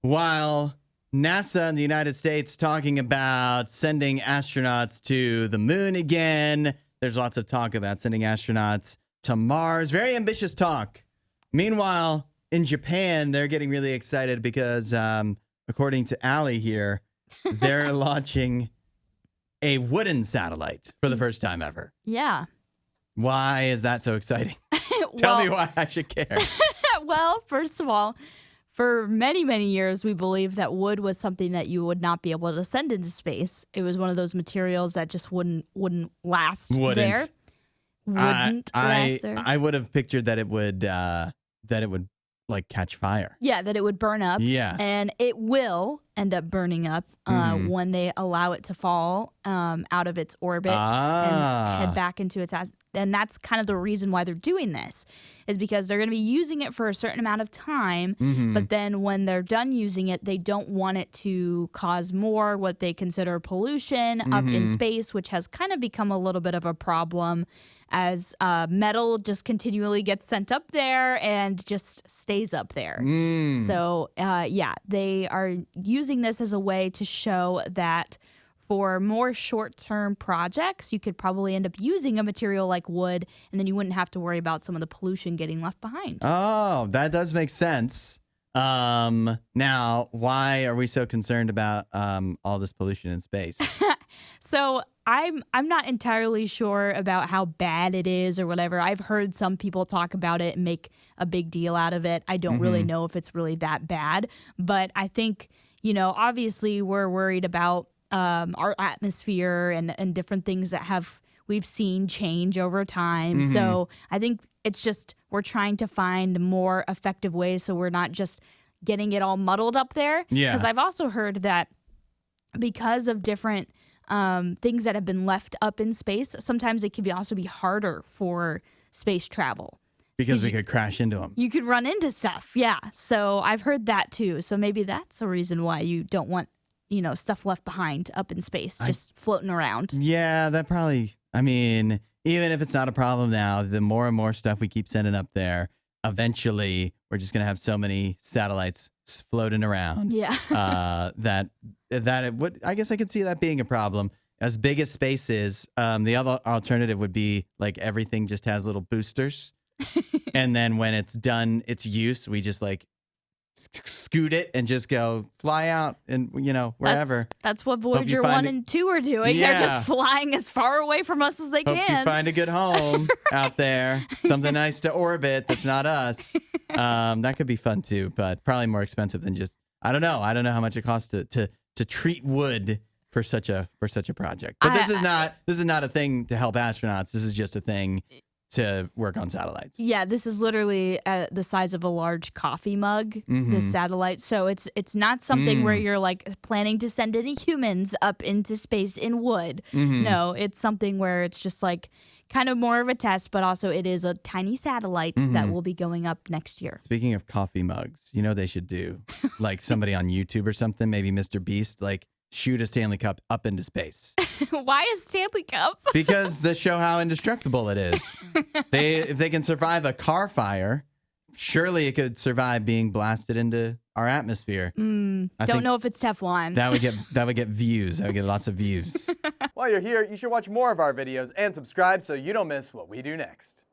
while NASA in the United States talking about sending astronauts to the moon again. There's lots of talk about sending astronauts to Mars. Very ambitious talk. Meanwhile, in Japan, they're getting really excited because, according to Aly here, they're launching a wooden satellite for the first time ever. Yeah. Why is that so exciting? Tell me why I should care. Well, first of all, for many, many years, we believed that wood was something that you would not be able to send into space. It was one of those materials that just wouldn't last there. Wouldn't last there. I would have pictured that it would like catch fire. Yeah, that it would burn up. Yeah. And it will end up burning up when they allow it to fall out of its orbit and head back into its... And that's kind of the reason why they're doing this, is because they're going to be using it for a certain amount of time, but then when they're done using it, they don't want it to cause more what they consider pollution up in space, which has kind of become a little bit of a problem as metal just continually gets sent up there and just stays up there. So, yeah, they are using this as a way to show that for more short-term projects, you could probably end up using a material like wood, and then you wouldn't have to worry about some of the pollution getting left behind. Oh, that does make sense. Now, why are we so concerned about all this pollution in space? So I'm not entirely sure about how bad it is or whatever. I've heard some people talk about it and make a big deal out of it. I don't really know if it's really that bad, but I think, obviously we're worried about our atmosphere and different things that we've seen change over time. So I think it's just we're trying to find more effective ways so we're not just getting it all muddled up there. Yeah. Because I've also heard that because of different things that have been left up in space, sometimes it can also be harder for space travel. Because we could crash into them. You could run into stuff, yeah. So I've heard that too. So maybe that's a reason why you don't want stuff left behind up in space, just floating around. Yeah, that probably, even if it's not a problem now, the more and more stuff we keep sending up there, eventually we're just going to have so many satellites floating around. Yeah. that it would, I guess I could see that being a problem. As big as space is, the other alternative would be like everything just has little boosters. And then when it's done its use, we just like scoot it and just go fly out and wherever. That's what Voyager 1 and 2 are doing. Yeah. They're just flying as far away from us as they Hope can. you find a good home out there. Something nice to orbit that's not us. That could be fun too, but probably more expensive than just I don't know how much it costs to treat wood for such a project. But this is not a thing to help astronauts. This is just a thing to work on satellites. Yeah, this is literally the size of a large coffee mug, this satellite. So it's not something where you're like planning to send any humans up into space in wood. No, it's something where it's just like kind of more of a test, but also it is a tiny satellite that will be going up next year. Speaking of coffee mugs, they should do like somebody on YouTube or something, maybe Mr. Beast, like shoot a Stanley Cup up into space. Why a Stanley Cup? Because to show how indestructible it is. If they can survive a car fire, surely it could survive being blasted into our atmosphere. Don't know if it's Teflon. That would get views. That would get lots of views. While you're here, you should watch more of our videos and subscribe so you don't miss what we do next.